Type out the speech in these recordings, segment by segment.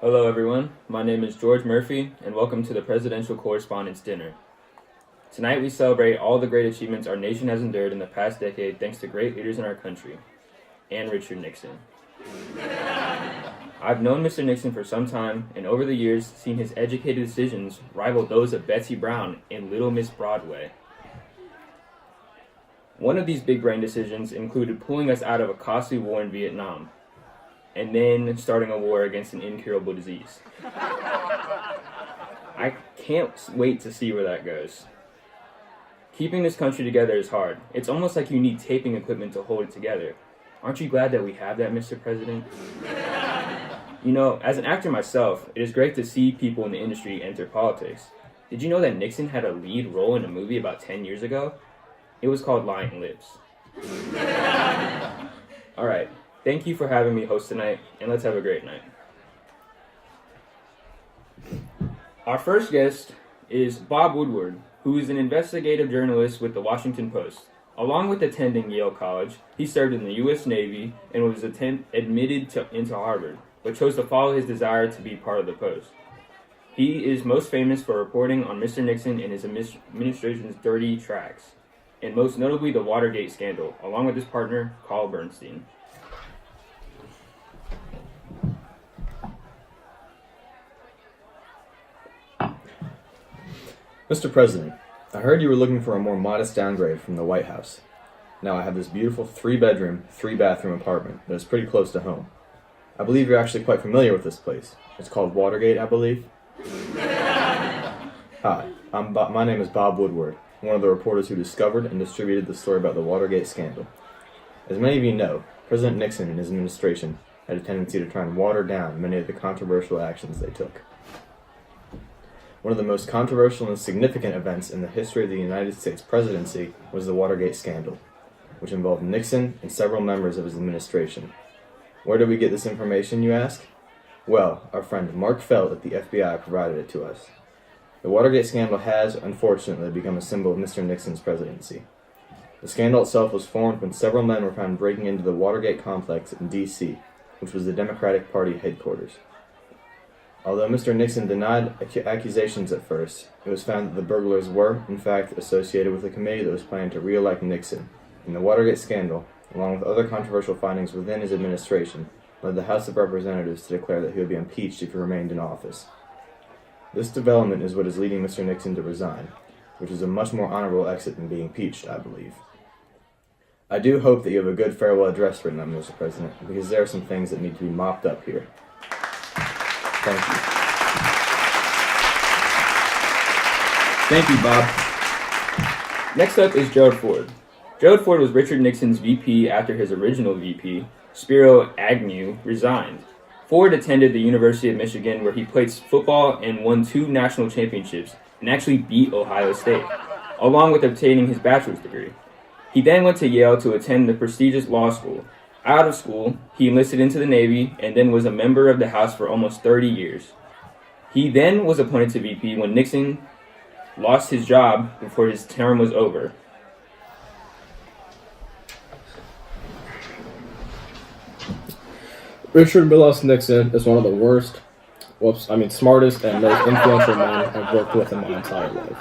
Hello everyone, my name is George Murphy, and welcome to the Presidential Correspondents Dinner. Tonight we celebrate all the great achievements our nation has endured in the past decade thanks to great leaders in our country, and Richard Nixon. I've known Mr. Nixon for some time, and over the years seen his educated decisions rival those of Betsy Brown in Little Miss Broadway. One of these big brain decisions included pulling us out of a costly war in Vietnam, and then starting a war against an incurable disease. I can't wait to see where that goes. Keeping this country together is hard. It's almost like you need taping equipment to hold it together. Aren't you glad that we have that, Mr. President? You know, as an actor myself, it is great to see people in the industry enter politics. Did you know that Nixon had a lead role in a movie about 10 years ago? It was called Lying Lips. Alright, thank you for having me host tonight, and let's have a great night. Our first guest is Bob Woodward, who is an investigative journalist with the Washington Post. Along with attending Yale College, he served in the U.S. Navy and was admitted into Harvard, but chose to follow his desire to be part of the Post. He is most famous for reporting on Mr. Nixon and his administration's dirty tracks, and most notably the Watergate scandal, along with his partner, Carl Bernstein. Mr. President, I heard you were looking for a more modest downgrade from the White House. Now I have this beautiful 3-bedroom, 3-bathroom apartment that is pretty close to home. I believe you're actually quite familiar with this place. It's called Watergate, I believe. Hi, my name is Bob Woodward, one of the reporters who discovered and distributed the story about the Watergate scandal. As many of you know, President Nixon and his administration had a tendency to try and water down many of the controversial actions they took. One of the most controversial and significant events in the history of the United States presidency was the Watergate scandal, which involved Nixon and several members of his administration. Where did we get this information, you ask? Well, our friend Mark Felt at the FBI provided it to us. The Watergate scandal has, unfortunately, become a symbol of Mr. Nixon's presidency. The scandal itself was formed when several men were found breaking into the Watergate complex in D.C., which was the Democratic Party headquarters. Although Mr. Nixon denied accusations at first, it was found that the burglars were, in fact, associated with a committee that was planning to re-elect Nixon, and the Watergate scandal, along with other controversial findings within his administration, led the House of Representatives to declare that he would be impeached if he remained in office. This development is what is leading Mr. Nixon to resign, which is a much more honorable exit than being impeached, I believe. I do hope that you have a good farewell address written up, Mr. President, because there are some things that need to be mopped up here. Thank you. Thank you, Bob. Next up is Gerald Ford. Gerald Ford was Richard Nixon's VP after his original VP, Spiro Agnew, resigned. Ford attended the University of Michigan, where he played football and won 2 national championships and actually beat Ohio State, along with obtaining his bachelor's degree. He then went to Yale to attend the prestigious law school. Out of school, he enlisted into the Navy and then was a member of the House for almost 30 years. He then was appointed to VP when Nixon lost his job before his term was over. Richard Mills Nixon is one of the smartest and most influential men I've worked with in my entire life.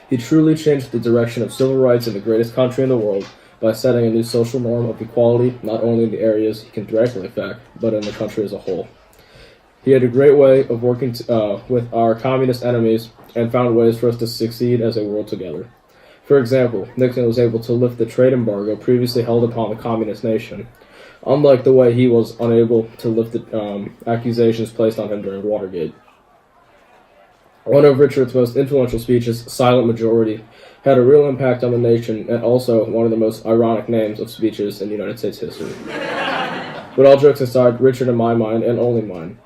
He truly changed the direction of civil rights in the greatest country in the world by setting a new social norm of equality, not only in the areas he can directly affect, but in the country as a whole. He had a great way of working with our communist enemies and found ways for us to succeed as a world together. For example, Nixon was able to lift the trade embargo previously held upon the communist nation, unlike the way he was unable to lift the accusations placed on him during Watergate. One of Richard's most influential speeches, Silent Majority, had a real impact on the nation and also one of the most ironic names of speeches in United States history. But all jokes aside, Richard, in my mind, and only mine,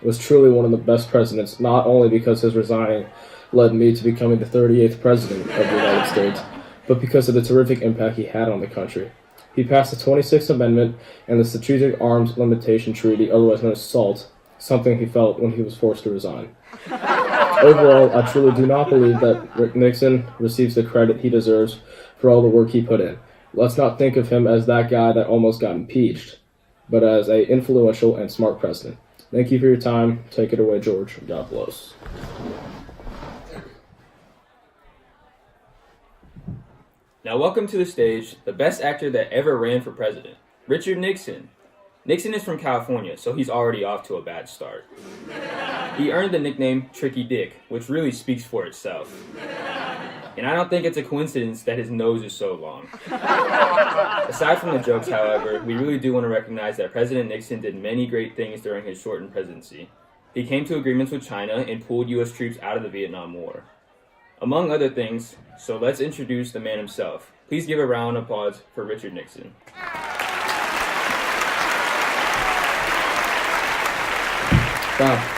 was truly one of the best presidents, not only because his resigning led me to becoming the 38th president of the United States, but because of the terrific impact he had on the country. He passed the 26th Amendment and the Strategic Arms Limitation Treaty, otherwise known as SALT, something he felt when he was forced to resign. Overall, I truly do not believe that Nixon receives the credit he deserves for all the work he put in. Let's not think of him as that guy that almost got impeached, but as an influential and smart president. Thank you for your time. Take it away, George. God bless. Now welcome to the stage the best actor that ever ran for president, Richard Nixon. Nixon is from California, so he's already off to a bad start. He earned the nickname Tricky Dick, which really speaks for itself. And I don't think it's a coincidence that his nose is so long. Aside from the jokes, however, we really do want to recognize that President Nixon did many great things during his shortened presidency. He came to agreements with China and pulled U.S. troops out of the Vietnam War. Among other things, so let's introduce the man himself. Please give a round of applause for Richard Nixon. Wow.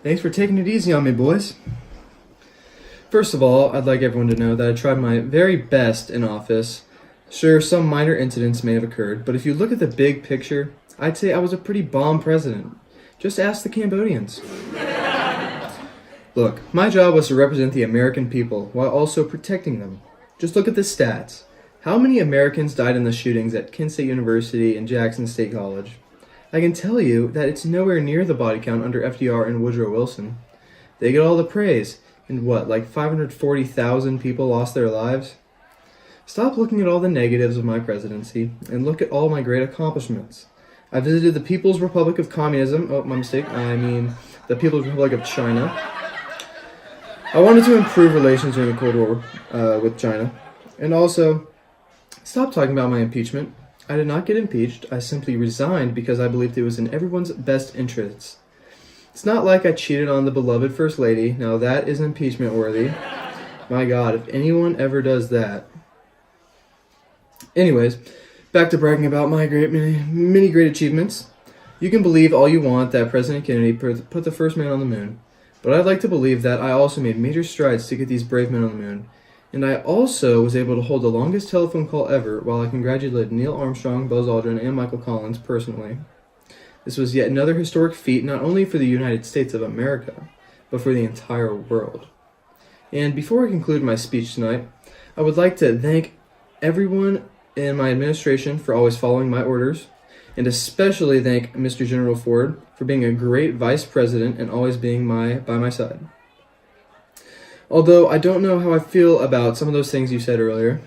Thanks for taking it easy on me, boys. First of all, I'd like everyone to know that I tried my very best in office. Sure, some minor incidents may have occurred, but if you look at the big picture, I'd say I was a pretty bomb president. Just ask the Cambodians. Look, my job was to represent the American people while also protecting them. Just look at the stats. How many Americans died in the shootings at Kent State University and Jackson State College? I can tell you that it's nowhere near the body count under FDR and Woodrow Wilson. They get all the praise. And what, like 540,000 people lost their lives? Stop looking at all the negatives of my presidency and look at all my great accomplishments. I visited the People's Republic of Communism. Oh, my mistake. I mean, the People's Republic of China. I wanted to improve relations during the Cold War with China. And also, stop talking about my impeachment. I did not get impeached. I simply resigned because I believed it was in everyone's best interests. It's not like I cheated on the beloved First Lady. Now that is impeachment worthy. My God, if anyone ever does that. Anyways, back to bragging about my many great achievements. You can believe all you want that President Kennedy put the first man on the moon. But I'd like to believe that I also made major strides to get these brave men on the moon. And I also was able to hold the longest telephone call ever while I congratulated Neil Armstrong, Buzz Aldrin, and Michael Collins personally. This was yet another historic feat not only for the United States of America, but for the entire world. And before I conclude my speech tonight, I would like to thank everyone in my administration for always following my orders, and especially thank Mr. General Ford for being a great vice president and always being by my side. Although I don't know how I feel about some of those things you said earlier,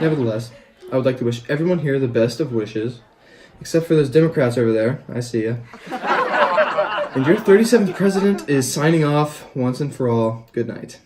nevertheless, I would like to wish everyone here the best of wishes. Except for those Democrats over there. I see ya. And your 37th president is signing off once and for all. Good night.